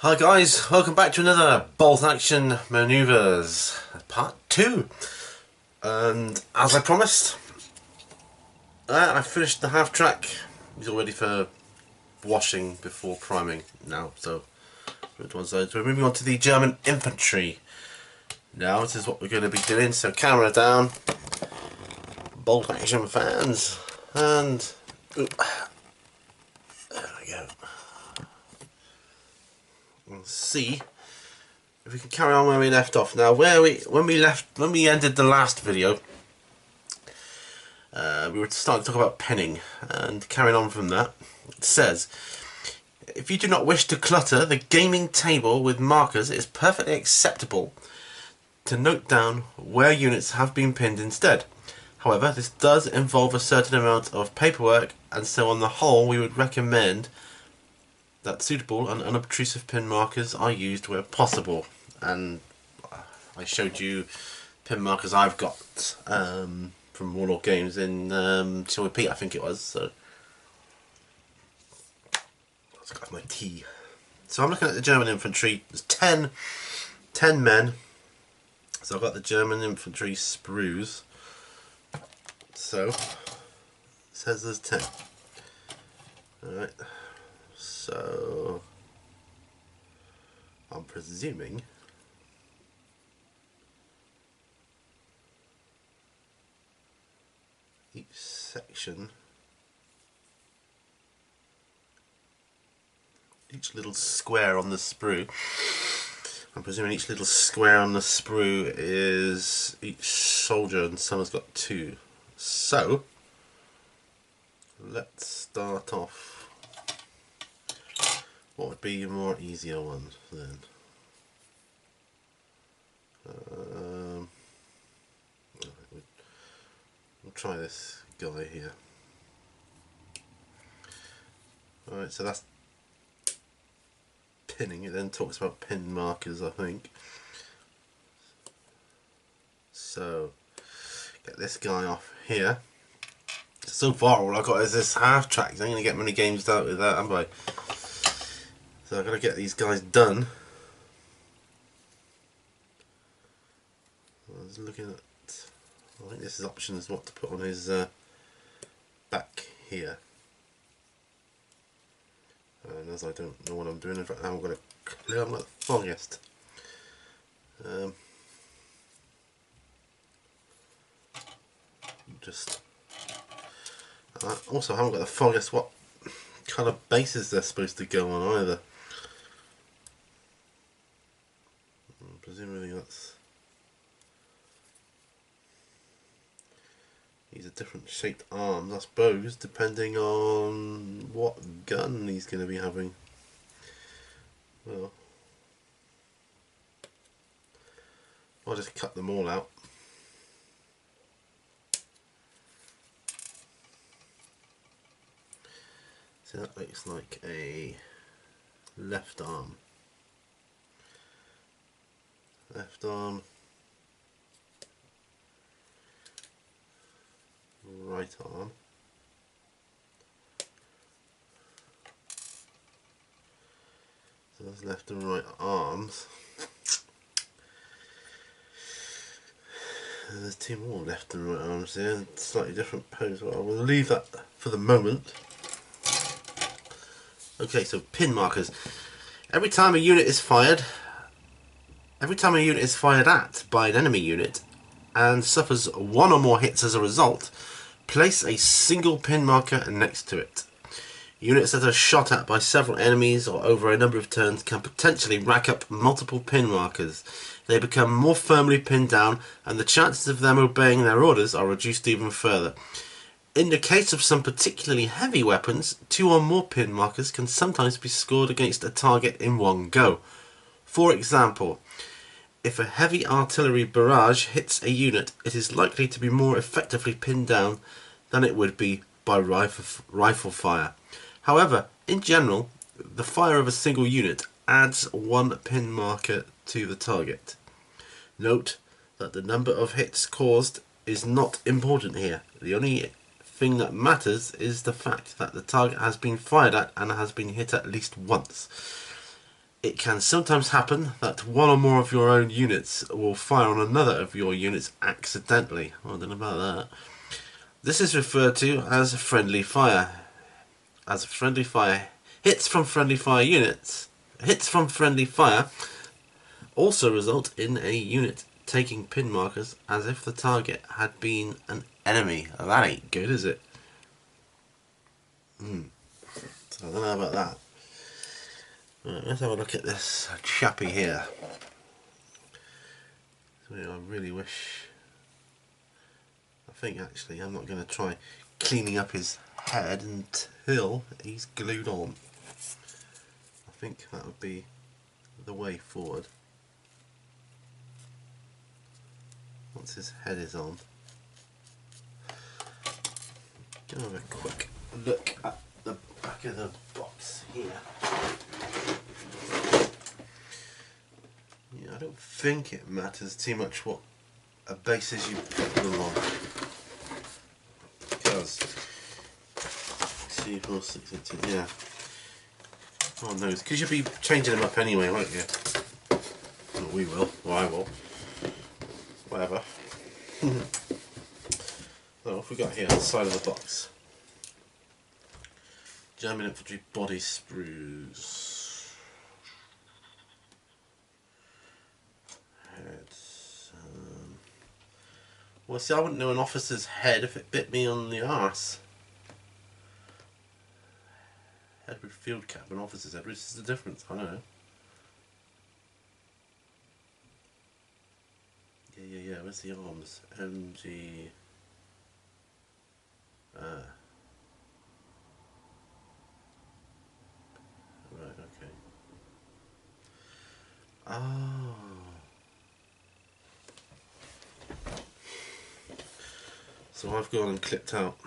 Hi guys, welcome back to another Bolt Action Maneuvres Part 2. And as I promised, I finished the half track. He's all ready for washing before priming now, so we're moving on to the German infantry. Now this is what we're going to be doing, so camera down, Bolt Action fans, and there we go. We'll see if we can carry on where we left off. Now, when we ended the last video, we were starting to talk about pinning, and carrying on from that, it says, if you do not wish to clutter the gaming table with markers, it is perfectly acceptable to note down where units have been pinned instead. However, this does involve a certain amount of paperwork, and so on the whole we would recommend that suitable and unobtrusive pin markers are used where possible. And I showed you pin markers I've got from Warlord Games in Chill Pete, I think it was. So I've got my tea. So I'm looking at the German infantry. There's 10 men. So I've got the German infantry sprues. So it says there's 10. Alright. So I'm presuming each section, each little square on the sprue, I'm presuming each little square on the sprue is each soldier, and some has got 2. So let's start off. What would be a more easier one then? We'll try this guy here. Alright, so that's pinning. It then talks about pin markers, I think. So, get this guy off here. So far all I've got is this half track. I ain't going to get many games out with that, am I? So I've got to get these guys done. I was looking at, I think this is options what to put on his back here. And as I don't know what I'm doing, in fact I haven't got a clue, I'm not the foggiest. Also I haven't got the foggiest what colour bases they're supposed to go on either. Presumably that's, these are different shaped arms, I suppose, depending on what gun he's going to be having. Well, I'll just cut them all out. So that looks like a left arm. Left arm, right arm, so there's left and right arms, and there's 2 more left and right arms here, slightly different pose. Well, I will leave that for the moment. Okay, so pin markers. Every time a unit is fired at by an enemy unit and suffers 1 or more hits as a result, place a single pin marker next to it. Units that are shot at by several enemies or over a number of turns can potentially rack up multiple pin markers. They become more firmly pinned down, and the chances of them obeying their orders are reduced even further. In the case of some particularly heavy weapons, 2 or more pin markers can sometimes be scored against a target in one go. For example, if a heavy artillery barrage hits a unit, it is likely to be more effectively pinned down than it would be by rifle fire. However, in general, the fire of a single unit adds 1 pin marker to the target. Note that the number of hits caused is not important here. The only thing that matters is the fact that the target has been fired at and has been hit at least once. It can sometimes happen that one or more of your own units will fire on another of your units accidentally. I don't know about that. This is referred to as friendly fire. As friendly fire hits from friendly fire also result in a unit taking pin markers as if the target had been an enemy. That ain't good, is it? So I don't know about that. Right, let's have a look at this chappy here. So I really wish... I think actually I'm not going to try cleaning up his head until he's glued on. I think that would be the way forward. Once his head is on. Gonna have a quick look at the back of the box here. Yeah, I don't think it matters too much what bases you put them on. Because 2, 4, 6, 8, 10, yeah. Oh no, because you'll be changing them up anyway, won't you? Well, we will, or I will. Whatever. So what have we got here on the side of the box? German infantry body sprues. Heads. Well, see, I wouldn't know an officer's head if it bit me on the arse. Head with field cap and officer's head, which is the difference? I don't know. Yeah, where's the arms? MG... Right, okay. Oh. So I've gone and clipped out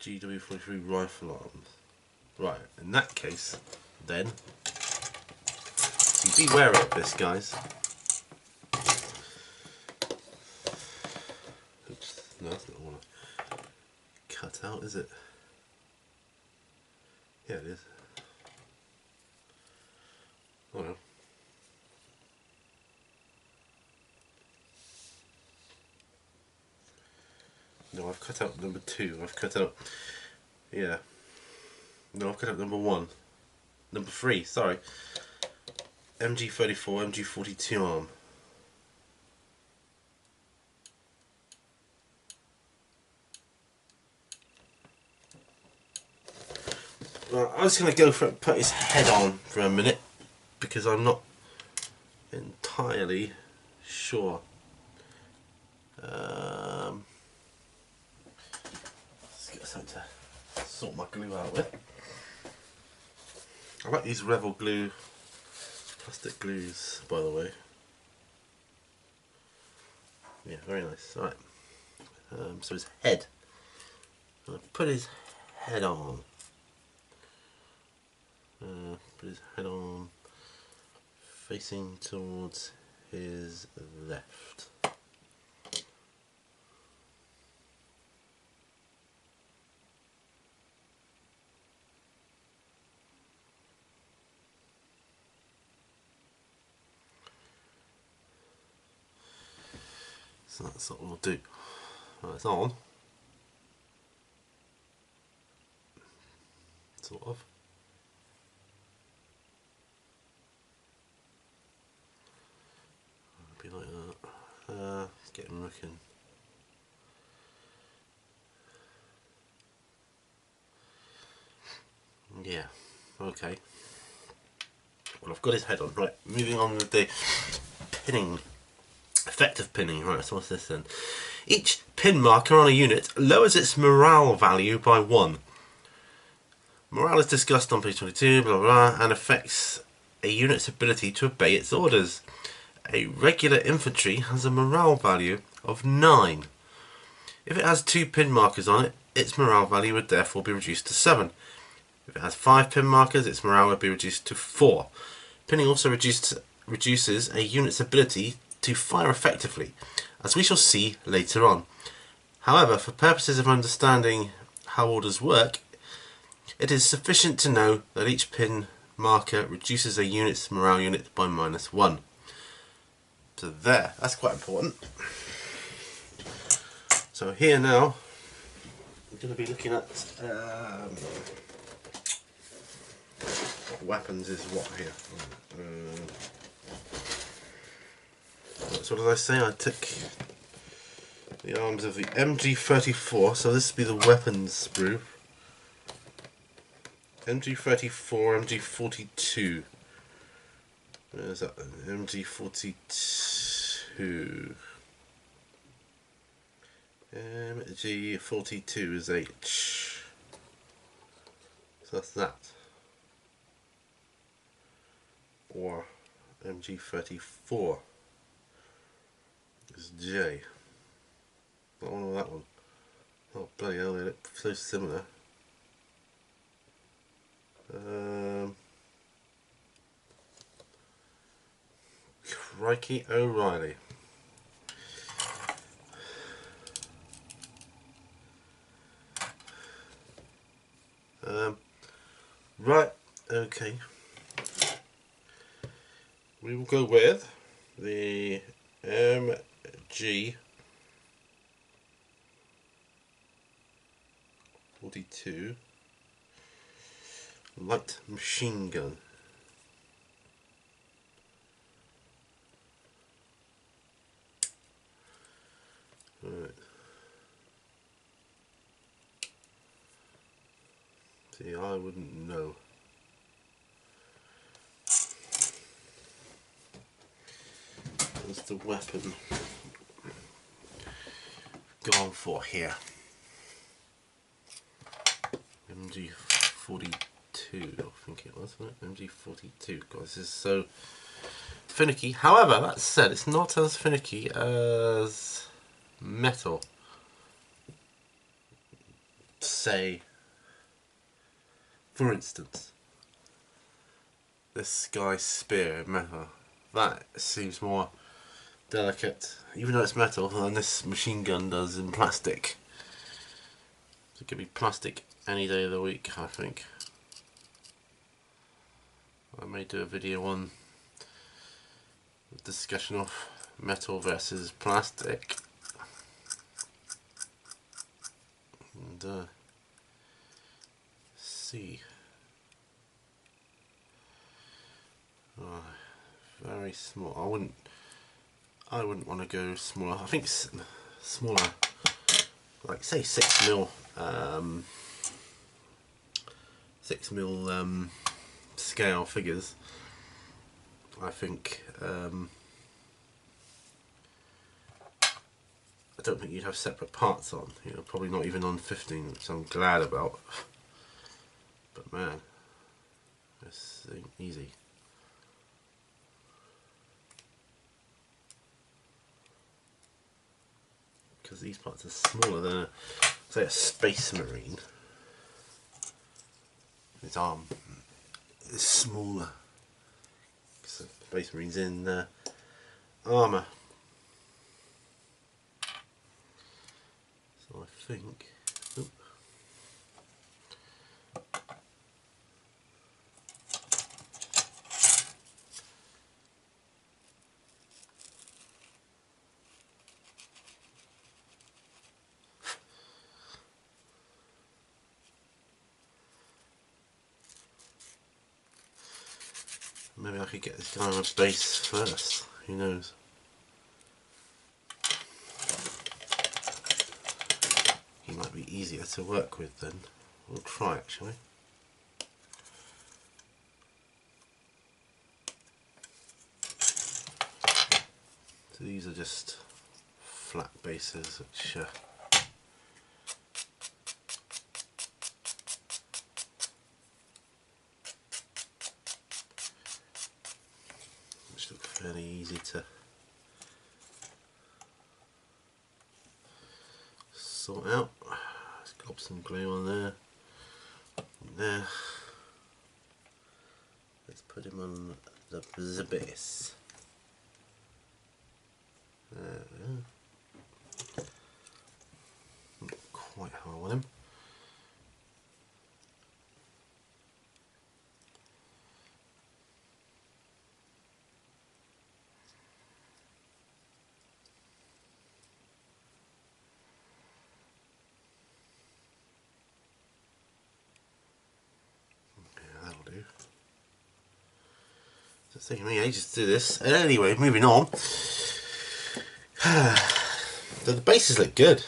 GW43 rifle arms. Right, in that case, then, so be wary of this, guys. Oops, no, that's not what I want to cut out, is it? Yeah, it is. Oh well. No, I've cut out number 2. I've cut out... Yeah. No, I've cut out number 1. Number 3, sorry. MG34, MG42 arm. Well, I was going to go for it, put his head on for a minute, because I'm not entirely sure. Let's get something to sort my glue out with. I like these Revel glue, plastic glues, by the way. Yeah, very nice. Alright. So his head. I'm going to put his head on. Put his head on facing towards his left. So that's what we'll do. Right, it's on. Sort of. Be like that. Let's get him looking. Yeah, okay. Well, I've got his head on. Right, moving on with the pinning. Effective pinning. Right, so what's this then? Each pin marker on a unit lowers its morale value by 1. Morale is discussed on page 22, blah blah, and affects a unit's ability to obey its orders. A regular infantry has a morale value of 9. If it has 2 pin markers on it, its morale value would therefore be reduced to 7. If it has 5 pin markers, its morale would be reduced to 4. Pinning also reduces a unit's ability to fire effectively, as we shall see later on. However, for purposes of understanding how orders work, it is sufficient to know that each pin marker reduces a unit's morale unit by -1. So there, that's quite important. So here now, we're going to be looking at weapons is what here. So what did I say? I took the arms of the MG34, so this would be the weapons sprue. MG34, MG42. Where's that then? MG42. MG42 is H. So that's that. Or MG34 is J. That one or that one. Oh bloody hell, they look so similar. Crikey O'Reilly. Right, okay. We will go with the MG42 light machine gun. Right. See, I wouldn't know. What's the weapon gone for here? MG42, I think it was, wasn't it? MG42. God, this is so finicky. However, that said, it's not as finicky as metal. Say, for instance, this guy's spear in metal. That seems more delicate, even though it's metal, than this machine gun does in plastic. So it could be plastic any day of the week, I think. I may do a video on the discussion of metal versus plastic. And see. Oh, very small. I wouldn't want to go smaller. I think smaller, like say 6mm, 6mm scale figures. I think I don't think you'd have separate parts on. You know, probably not even on 15, which I'm glad about. But man, this ain't easy. Because these parts are smaller than say a Space Marine. His arm is smaller because the Space Marine's in armour. So I think. Oop. Maybe I could get this guy on a base first, who knows. He might be easier to work with then. We'll try actually. So these are just flat bases which look fairly easy to sort out. Let's glop some glue on there. And there. Let's put him on the base. Not quite how I want him. It's taking me ages to do this. Anyway, moving on. The bases look good.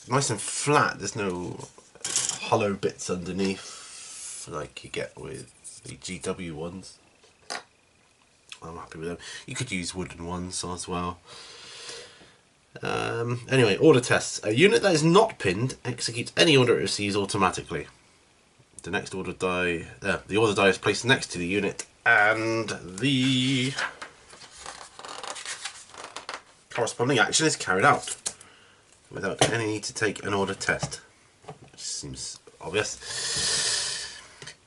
Nice and flat. There's no hollow bits underneath like you get with the GW ones. I'm happy with them. You could use wooden ones as well. Anyway, order tests. A unit that is not pinned executes any order it receives automatically. The next order die, the order die is placed next to the unit, and the corresponding action is carried out without any need to take an order test. Which seems obvious.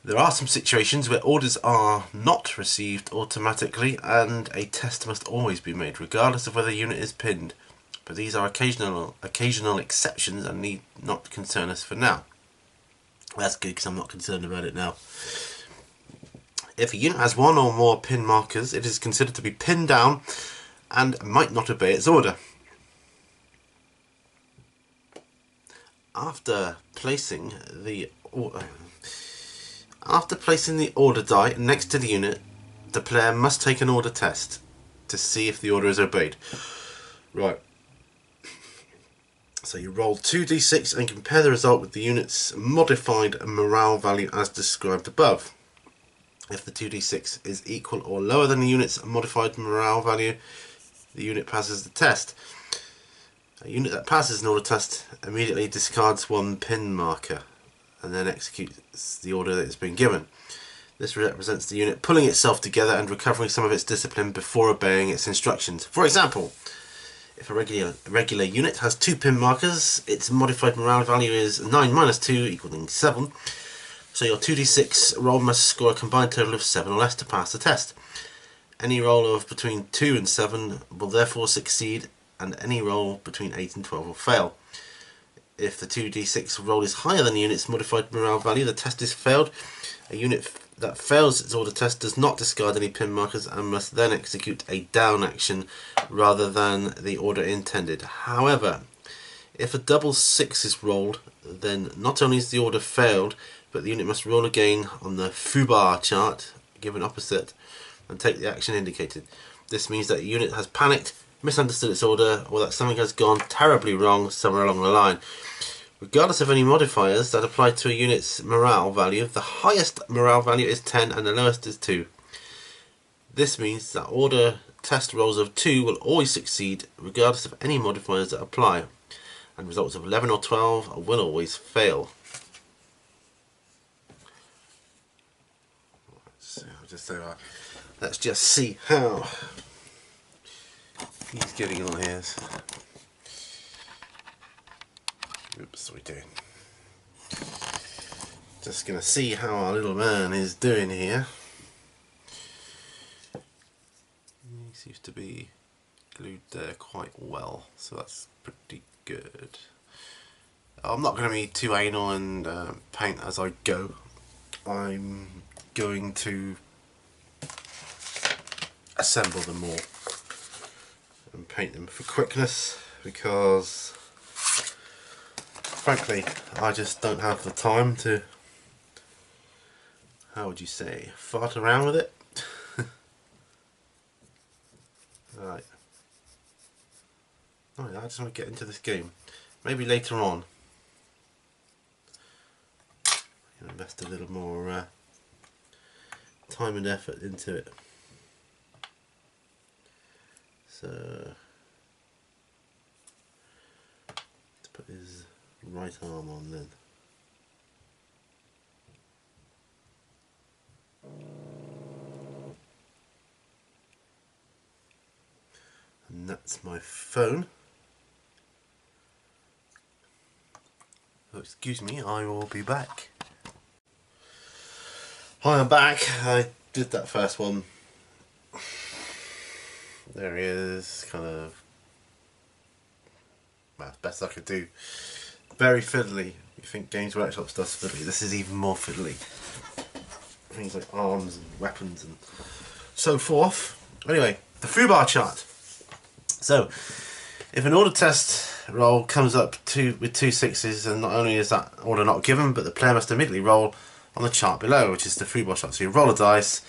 There are some situations where orders are not received automatically, and a test must always be made, regardless of whether the unit is pinned. But these are occasional exceptions and need not concern us for now. That's good because I'm not concerned about it now. If a unit has one or more pin markers, it is considered to be pinned down and might not obey its order. After placing the order die next to the unit, the player must take an order test to see if the order is obeyed. Right. So you roll 2d6 and compare the result with the unit's modified morale value as described above. If the 2d6 is equal or lower than the unit's modified morale value, the unit passes the test. A unit that passes an order test immediately discards one pin marker and then executes the order that it's been given. This represents the unit pulling itself together and recovering some of its discipline before obeying its instructions. For example, if a regular unit has 2 pin markers, its modified morale value is 9 minus 2 equaling 7. So your 2d6 roll must score a combined total of 7 or less to pass the test. Any roll of between 2 and 7 will therefore succeed, and any roll between 8 and 12 will fail. If the 2d6 roll is higher than the unit's modified morale value, the test is failed. A unit that fails its order test does not discard any pin markers and must then execute a down action rather than the order intended. However, if a double 6 is rolled, then not only is the order failed, but the unit must roll again on the foobar chart, given opposite, and take the action indicated. This means that the unit has panicked, misunderstood its order, or that something has gone terribly wrong somewhere along the line. Regardless of any modifiers that apply to a unit's morale value, the highest morale value is 10 and the lowest is 2. This means that order test rolls of 2 will always succeed regardless of any modifiers that apply, and results of 11 or 12 will always fail. Let's just see how he's getting on here. Oops, what are we doing? Just gonna see how our little man is doing here. He seems to be glued there quite well, so that's pretty good. I'm not going to be too anal and paint as I go. I'm going to assemble them all and paint them for quickness, because frankly I just don't have the time to, how would you say, fart around with it. Right. Alright, I just want to get into this game. Maybe later on invest a little more time and effort into it. So let's put his right arm on then. And that's my phone. Oh, excuse me, I will be back. Hi, I'm back. I did that first one. There he is, kind of, well, best I could do. Very fiddly. You think Games Workshop stuff's fiddly, this is even more fiddly. Things like arms and weapons and so forth. Anyway, the foobar chart. So, if an order test roll comes up with 2 6s, and not only is that order not given, but the player must immediately roll on the chart below, which is the foobar chart. So you roll a dice,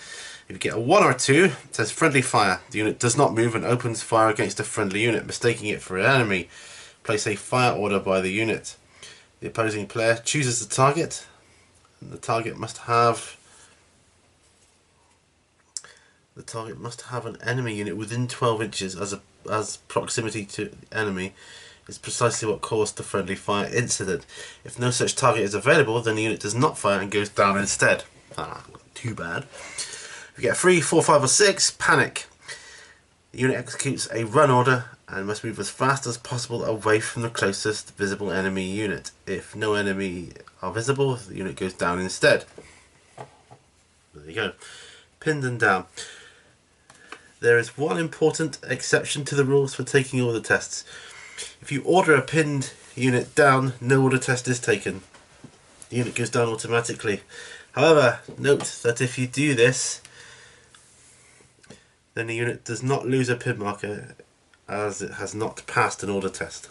If you get a 1 or a 2, it says friendly fire. The unit does not move and opens fire against a friendly unit, mistaking it for an enemy. Place a fire order by the unit. The opposing player chooses the target, and the target must have an enemy unit within 12 inches as proximity to the enemy is precisely what caused the friendly fire incident. If no such target is available, then the unit does not fire and goes down instead. Too bad. If you get a 3, 4, 5 or 6, panic. The unit executes a run order and must move as fast as possible away from the closest visible enemy unit. If no enemy are visible, the unit goes down instead. There you go. Pinned and down. There is one important exception to the rules for taking order tests. If you order a pinned unit down, no order test is taken. The unit goes down automatically. However, note that if you do this, then the unit does not lose a pin marker as it has not passed an order test.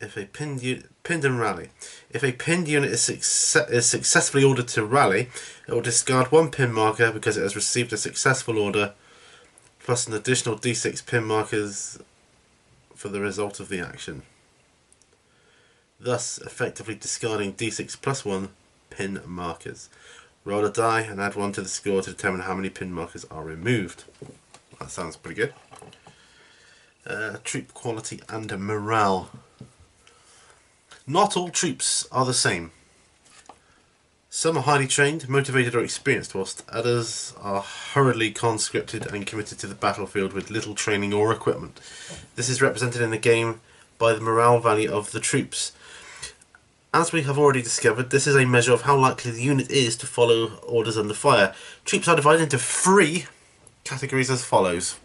If a pinned and rally. If a pinned unit is successfully ordered to rally, it will discard 1 pin marker because it has received a successful order, plus an additional d6 pin markers for the result of the action, thus effectively discarding d6 plus 1 pin markers. Roll a die and add 1 to the score to determine how many pin markers are removed. That sounds pretty good. Troop quality and morale. Not all troops are the same. Some are highly trained, motivated or experienced, whilst others are hurriedly conscripted and committed to the battlefield with little training or equipment. This is represented in the game by the morale value of the troops. As we have already discovered, this is a measure of how likely the unit is to follow orders under fire. Troops are divided into 3 categories as follows.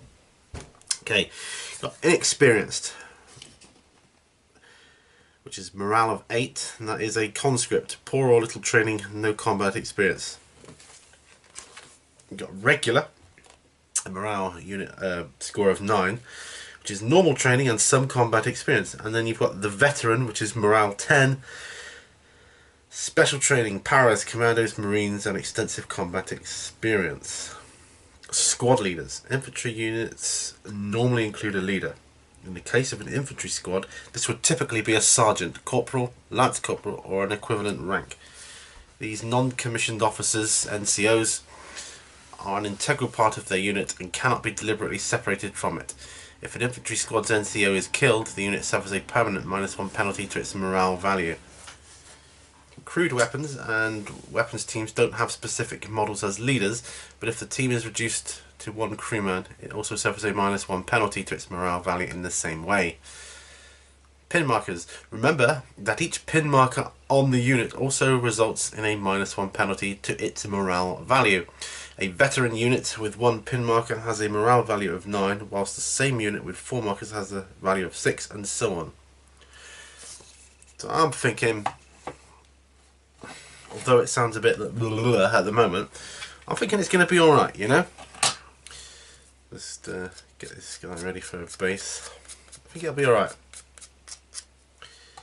Okay, got inexperienced, which is morale of 8, and that is a conscript, poor or little training, no combat experience. You've got regular, a morale unit score of 9, which is normal training and some combat experience. And then you've got the veteran, which is morale 10, special training, paras, commandos, marines, and extensive combat experience. Squad leaders. Infantry units normally include a leader. In the case of an infantry squad, this would typically be a sergeant, corporal, lance corporal, or an equivalent rank. These non-commissioned officers, NCOs, are an integral part of their unit and cannot be deliberately separated from it. If an infantry squad's NCO is killed, the unit suffers a permanent -1 penalty to its morale value. Crude weapons and weapons teams don't have specific models as leaders, but if the team is reduced to 1 crewman, it also suffers a -1 penalty to its morale value in the same way. Pin markers. Remember that each pin marker on the unit also results in a -1 penalty to its morale value. A veteran unit with 1 pin marker has a morale value of 9, whilst the same unit with 4 markers has a value of 6, and so on. So I'm thinking, although it sounds a bit blah at the moment, I'm thinking it's going to be alright, you know? Just get this guy ready for base. I think it'll be alright.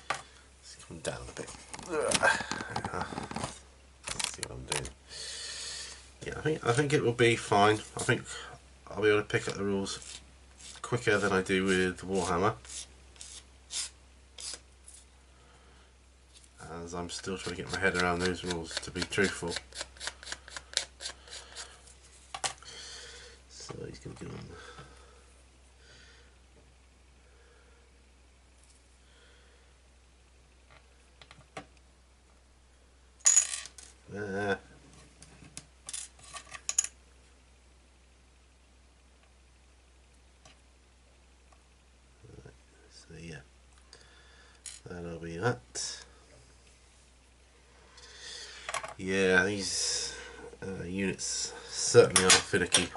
Let's come down a bit. Let's see what I'm doing. Yeah, I think it will be fine. I think I'll be able to pick up the rules quicker than I do with Warhammer, as I'm still trying to get my head around those rules, to be truthful. So he's going to go on. So yeah, that'll be that. Yeah, these units certainly are finicky.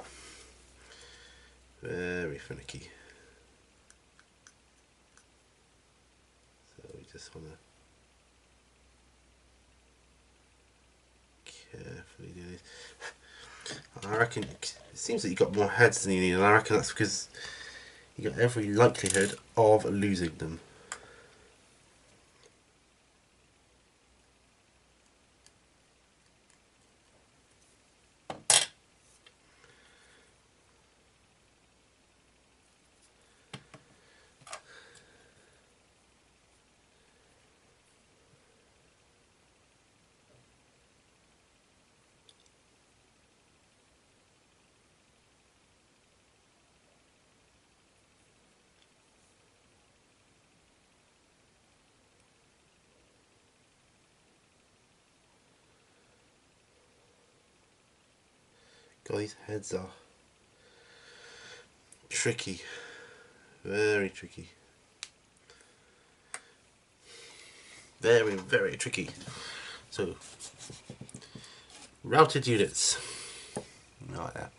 Very finicky. So we just want to carefully do this. I reckon it seems that you've got more heads than you need, and I reckon that's because you've got every likelihood of losing them. God, these heads are tricky. Very tricky. Very, very tricky. So, routed units. Right there.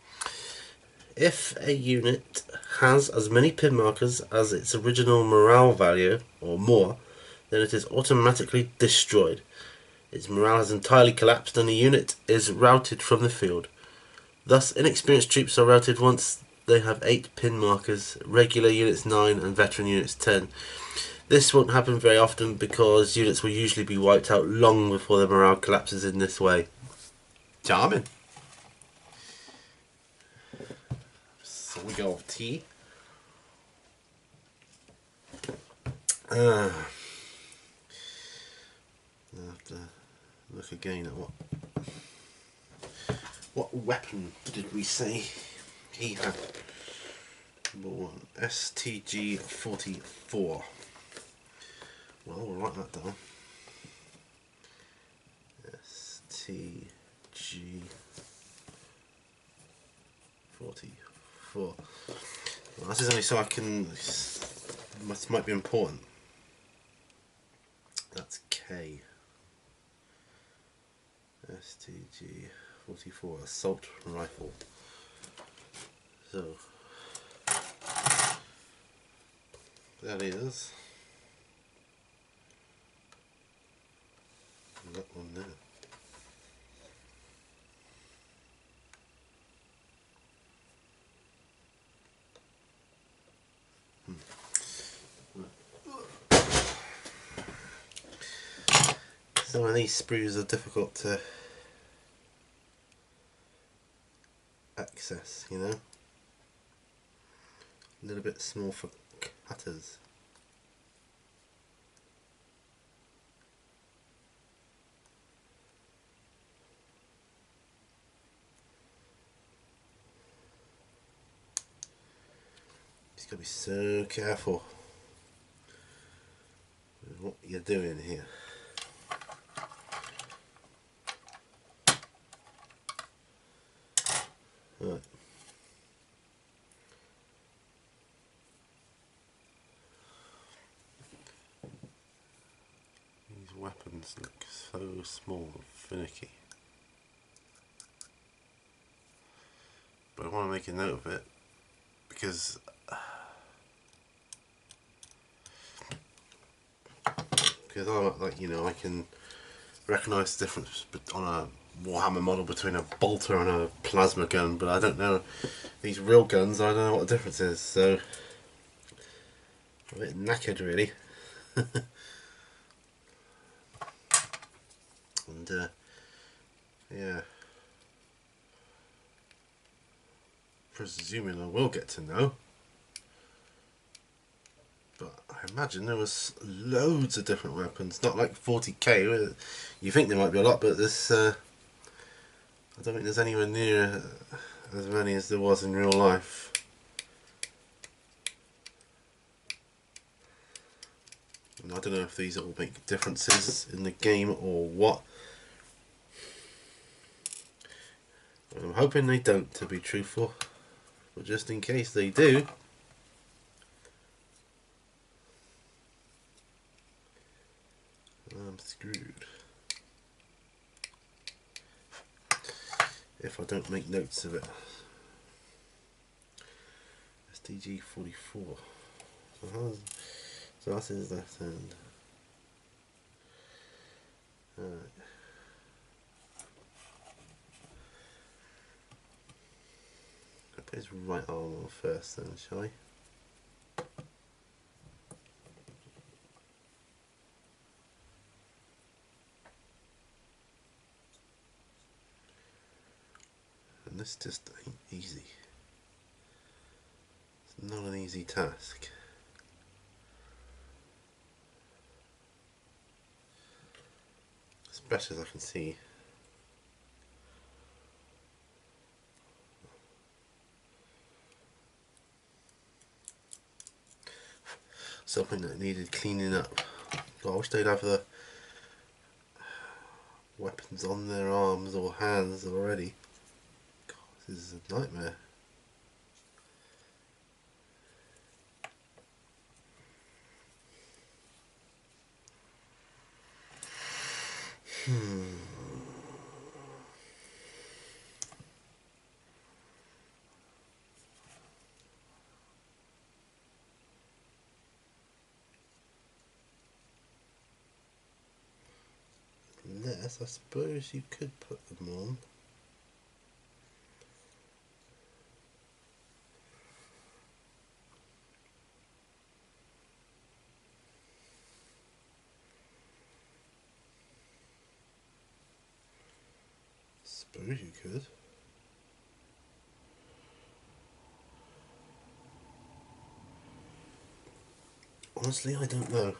If a unit has as many pin markers as its original morale value, or more, then it is automatically destroyed. Its morale has entirely collapsed and the unit is routed from the field. Thus, inexperienced troops are routed once they have 8 pin markers, regular units 9 and veteran units 10. This won't happen very often because units will usually be wiped out long before their morale collapses in this way. Charming. So we go off tea. I have to look again at what weapon did we say he had? Number 1, STG-44. Well, we'll write that down. STG-44. Well, this is only so I can. This might be important. That's K. STG-44 assault rifle. So that is that one there. Some of these sprues are difficult to access, you know. A little bit small for cutters. Just gotta be so careful with what you're doing here. Right. These weapons look so small and finicky. But I want to make a note of it because I like, you know, I can recognise the difference on a Warhammer model between a bolter and a plasma gun, but I don't know these real guns. I don't know what the difference is, so I'm a bit knackered really. And yeah, presuming I will get to know. But I imagine there was loads of different weapons, not like 40k. Where you think there might be a lot, but there's I don't think there's anywhere near as many as there was in real life. And I don't know if these all make differences in the game or what. I'm hoping they don't, to be truthful, but just in case they do, I'm screwed if I don't make notes of it. STG-44. So that is that end. Alright. I'll put his right arm on first then, shall I? And this just ain't easy. It's not an easy task. As best as I can see. Something that needed cleaning up. I wish they'd have the weapons on their arms or hands already. God, This is a nightmare. Unless, I suppose you could put them on. Suppose you could. Honestly, I don't know.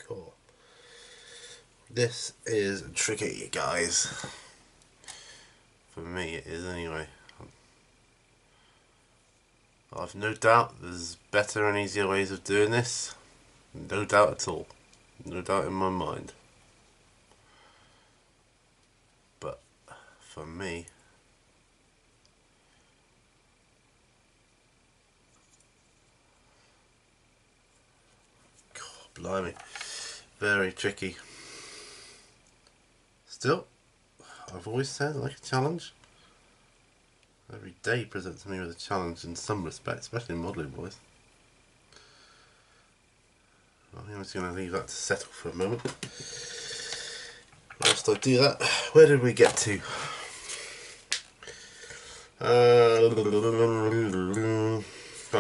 Cool. This is tricky, guys. For me, it is anyway. I've no doubt there's better and easier ways of doing this. No doubt at all. No doubt in my mind. But for me, God, blimey, very tricky. Still, I've always said I like a challenge. Every day presents me with a challenge in some respects, especially in modelling, boys. I'm just going to leave that to settle for a moment. Whilst I do that, where did we get to? Oh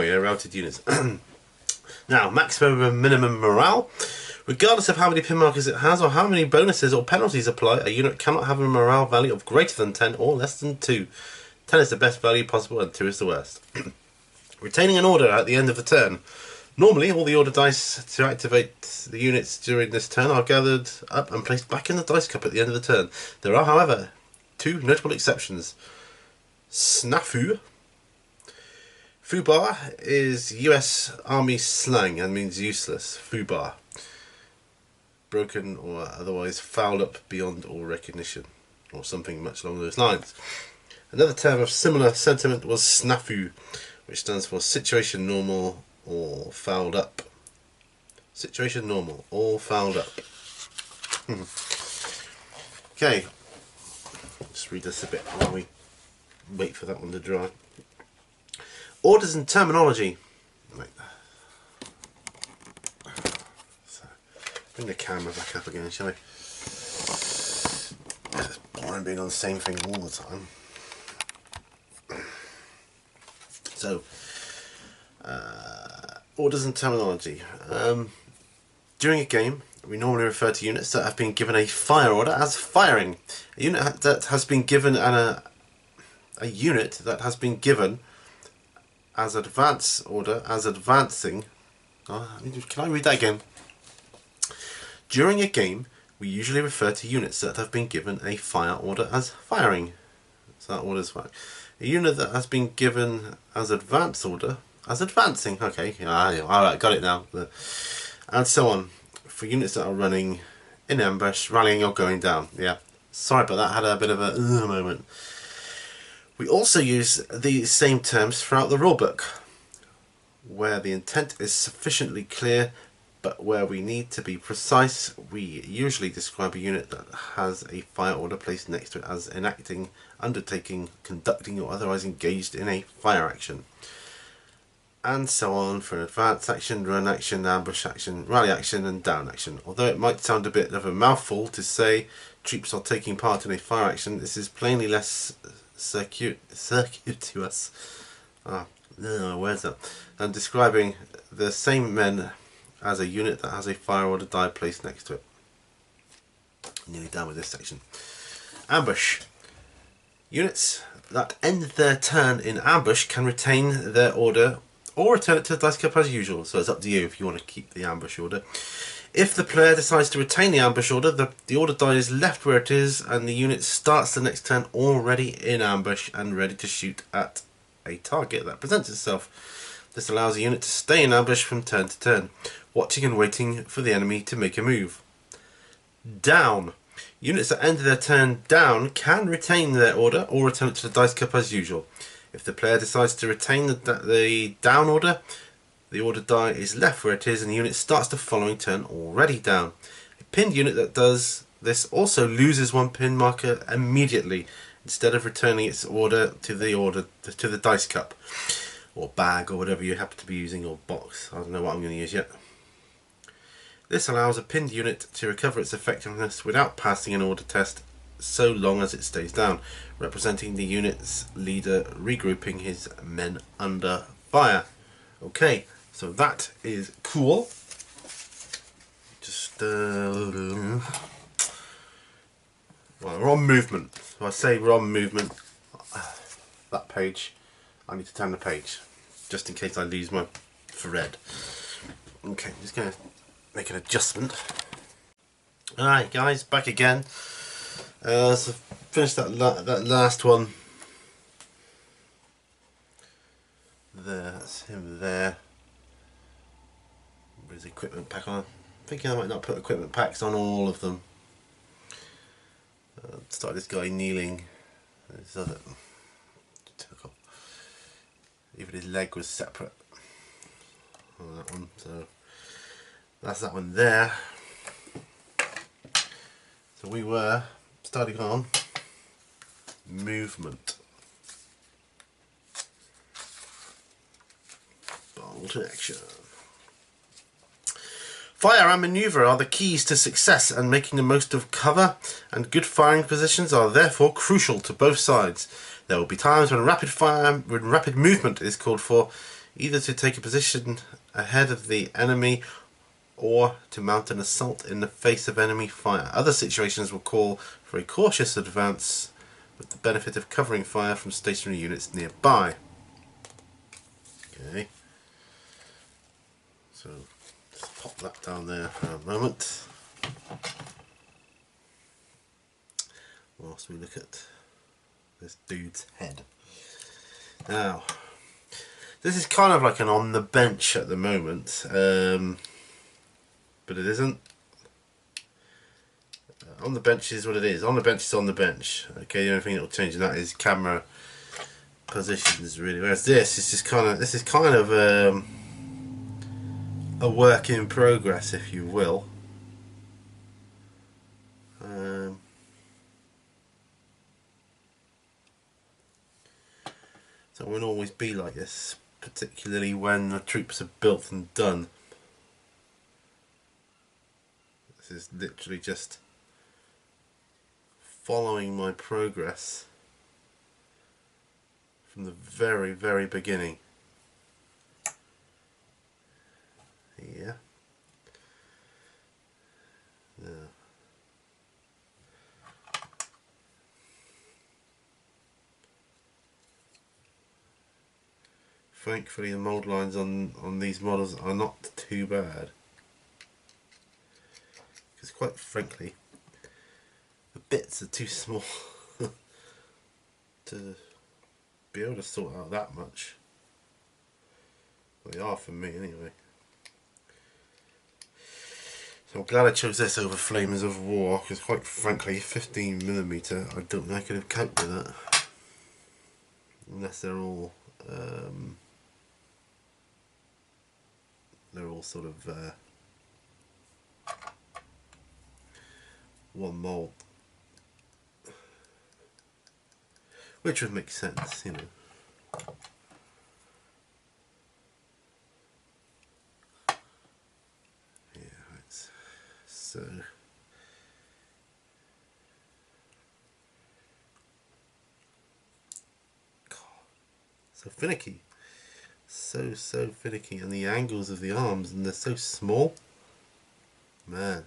yeah, routed units. Now, maximum and minimum morale. Regardless of how many pin markers it has or how many bonuses or penalties apply, a unit cannot have a morale value of greater than 10 or less than 2. 10 is the best value possible and 2 is the worst. Retaining an order at the end of the turn. Normally, all the order dice to activate the units during this turn are gathered up and placed back in the dice cup at the end of the turn. There are, however, 2 notable exceptions. Snafu. Fubar is US Army slang and means useless. Fubar. Broken or otherwise fouled up beyond all recognition, or something much along those lines. Another term of similar sentiment was snafu, which stands for situation normal or fouled up. Situation normal, all fouled up. Okay, just read this a bit while we wait for that one to dry. Orders and terminology. So, bring the camera back up again, shall we? It's boring being on the same thing all the time. So, orders and terminology. During a game, we normally refer to units that have been given a fire order as firing. A unit that has been given a unit that has been given as advance order as advancing. Can I read that again? During a game, we usually refer to units that have been given a fire order as firing. So that order is firing. A unit that has been given as advance order as advancing. Okay, alright, got it now. And so on. For units that are running in ambush, rallying or going down. Yeah, sorry about that, had a bit of a moment. We also use the same terms throughout the rulebook, where the intent is sufficiently clear, but where we need to be precise. We usually describe a unit that has a fire order placed next to it as enacting, undertaking, conducting or otherwise engaged in a fire action. And so on for an advance action, run action, ambush action, rally action and down action. Although it might sound a bit of a mouthful to say troops are taking part in a fire action, this is plainly less circuitous. Where's that? And describing the same men as a unit that has a fire order die placed next to it. Nearly done with this section. Ambush. Units that end their turn in ambush can retain their order or return it to the dice cup as usual, so it's up to you if you want to keep the ambush order. If the player decides to retain the ambush order, the order die is left where it is and the unit starts the next turn already in ambush and ready to shoot at a target that presents itself. This allows the unit to stay in ambush from turn to turn, watching and waiting for the enemy to make a move. Down. Units that end their turn down can retain their order or return it to the dice cup as usual. If the player decides to retain the down order, the order die is left where it is and the unit starts the following turn already down. A pinned unit that does this also loses one pin marker immediately instead of returning its order to the dice cup or bag or whatever you happen to be using, or box. I don't know what I'm going to use yet. This allows a pinned unit to recover its effectiveness without passing an order test so long as it stays down, representing the unit's leader regrouping his men under fire. Okay, so that is cool. Just well, we're on movement. So I say we're on movement. That page, I need to turn the page just in case I lose my thread. Okay, I'm just going to make an adjustment. Alright guys, back again. So finished that last one. There, that's him there. Put his equipment pack on. I'm thinking I might not put equipment packs on all of them. Start this guy kneeling. His other took off. Even his leg was separate on that one, so that's that one there. So we were starting on movement. Bolt action. Fire and manoeuvre are the keys to success, and making the most of cover and good firing positions are therefore crucial to both sides. There will be times when rapid movement is called for, either to take a position ahead of the enemy or to mount an assault in the face of enemy fire. Other situations will call for a cautious advance with the benefit of covering fire from stationary units nearby. Okay, so just pop that down there for a moment whilst we look at this dude's head. Now, this is kind of like an on the bench at the moment, but it isn't. On the bench is what it is. On the bench is on the bench. Okay, the only thing that will change in that is camera positions, really. Whereas this is just kind of a work in progress, if you will. So it won't always be like this, particularly when the troops are built and done. This is literally just following my progress from the very, very beginning. Yeah. Yeah. Thankfully the mould lines on these models are not too bad, because quite frankly the bits are too small to be able to sort out that much. Well, they are for me anyway. So I'm glad I chose this over Flames of War, because quite frankly 15mm I don't think I could have coped with that, unless they're all sort of one mould, which would make sense, you know. Yeah, right. So finicky. So finicky, and the angles of the arms, and they're so small. Man.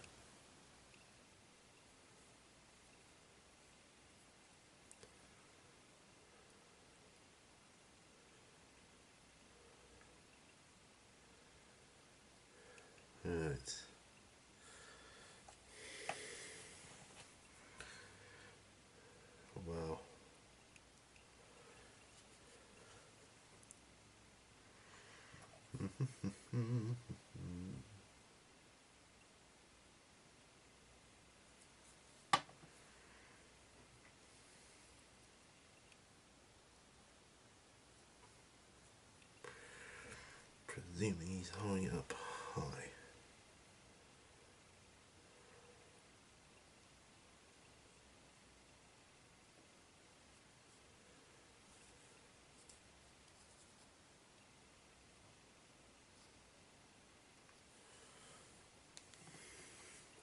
Right. Wow. Presuming he's holding it up high.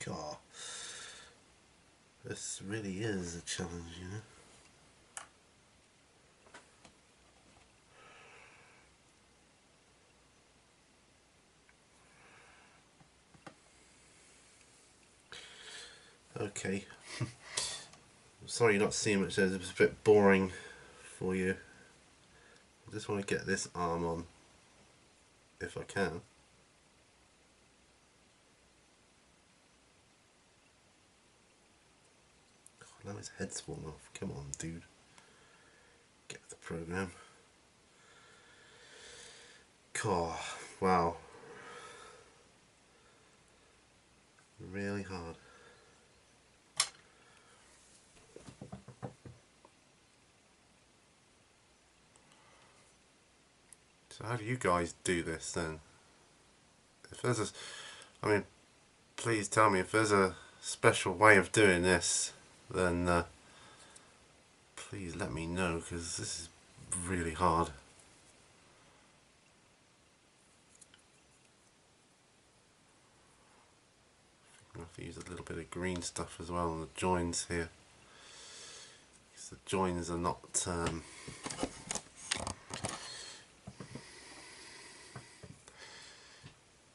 God, this really is a challenge, you know. Okay. Sorry you're not seeing much there, it's a bit boring for you. I just want to get this arm on, if I can. Oh, now his head's fallen off. Come on, dude. Get the program. God, wow. Really hard. So how do you guys do this then? If there's a, I mean, please tell me if there's a special way of doing this, then please let me know, because this is really hard. I have to use a little bit of green stuff as well on the joins here, because the joins are not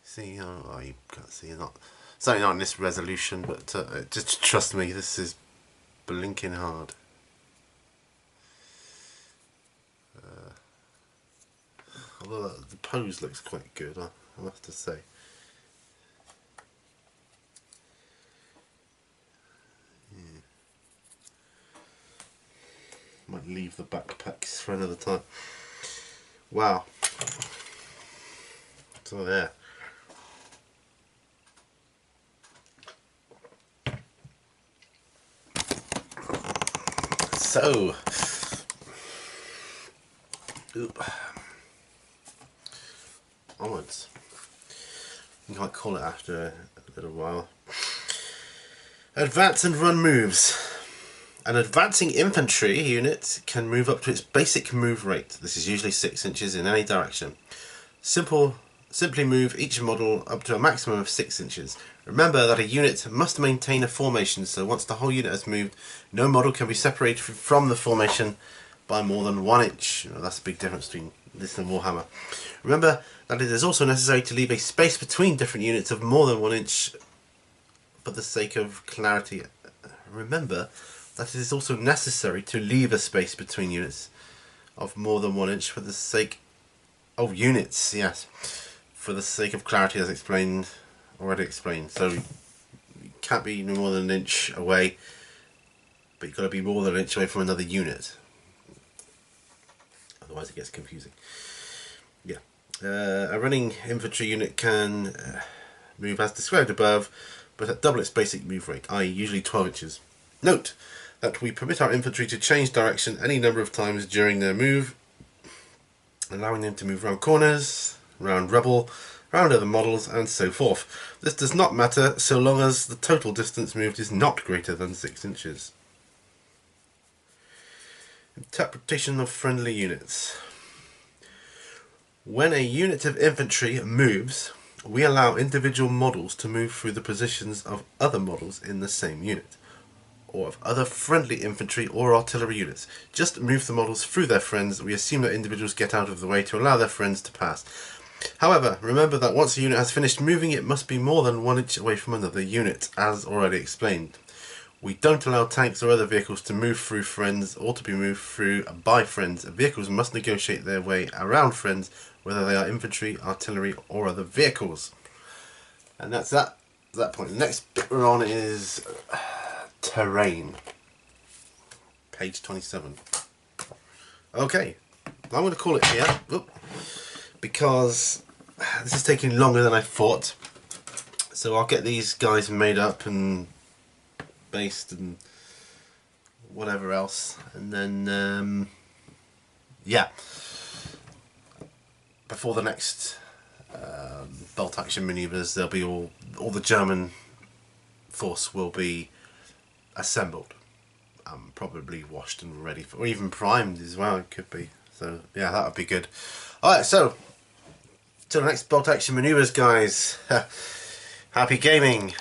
see, oh, you can't see, not certainly not in this resolution, but just trust me, this is blinking hard. Although the pose looks quite good, I have to say. Might leave the backpacks for another time. Wow. So there. So, onwards. You might call it after a little while. Advance and run moves. An advancing infantry unit can move up to its basic move rate. This is usually 6 inches in any direction. Simply move each model up to a maximum of 6 inches. Remember that a unit must maintain a formation, so once the whole unit has moved, no model can be separated from the formation by more than 1 inch. You know, that's a big difference between this and Warhammer. Remember that it is also necessary to leave a space between different units of more than 1 inch for the sake of clarity. Remember that it is also necessary to leave a space between units of more than 1 inch for the sake of units, yes, for the sake of clarity, as already explained. So you can't be no more than an inch away, but you've got to be more than an inch away from another unit. Otherwise it gets confusing. Yeah. A running infantry unit can move as described above, but at double its basic move rate, i.e. usually 12 inches. Note that we permit our infantry to change direction any number of times during their move, allowing them to move round corners, round rubble, round other models, and so forth. This does not matter so long as the total distance moved is not greater than 6 inches. Interpretation of friendly units. When a unit of infantry moves, we allow individual models to move through the positions of other models in the same unit. or of other friendly infantry or artillery units. Just move the models through their friends. We assume that individuals get out of the way to allow their friends to pass. However, remember that once a unit has finished moving, it must be more than 1 inch away from another unit, as already explained. We don't allow tanks or other vehicles to move through friends or to be moved through by friends. Vehicles must negotiate their way around friends, whether they are infantry, artillery or other vehicles. And that's that point. The next bit we're on is terrain. Page 27. Okay, I'm going to call it here because this is taking longer than I thought. So I'll get these guys made up and based and whatever else, and then yeah, before the next bolt action maneuvers, there'll be all the German force will be assembled, probably washed and ready for, or even primed as well. It could be. So yeah, that would be good. All right, so till the next bolt action maneuvers, guys. Happy gaming.